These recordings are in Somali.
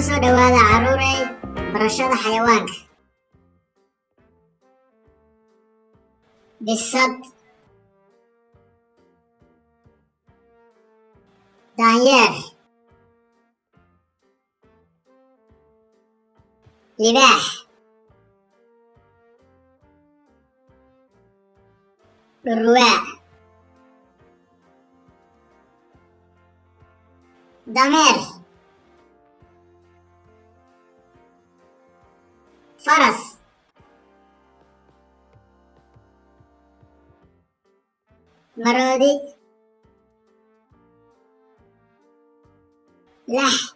soo dhawaada carruurey barashada xayawaanka. Bisad, daanyeer, libaax, dhurwaa, dameer, faras, maroodi, lax,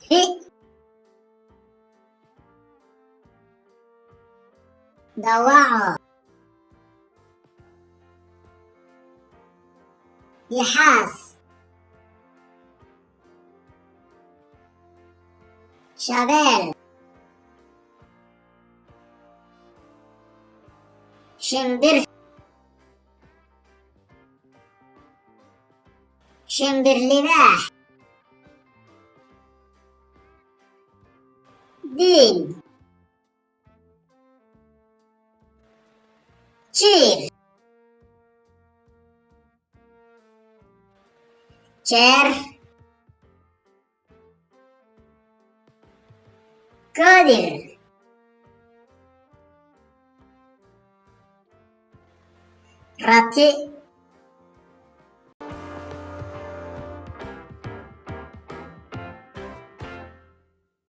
ri, dawaco, yaxaas, shabeel, shimbir, shimbir libaax, diin, jiir, jeer, goodir, rati.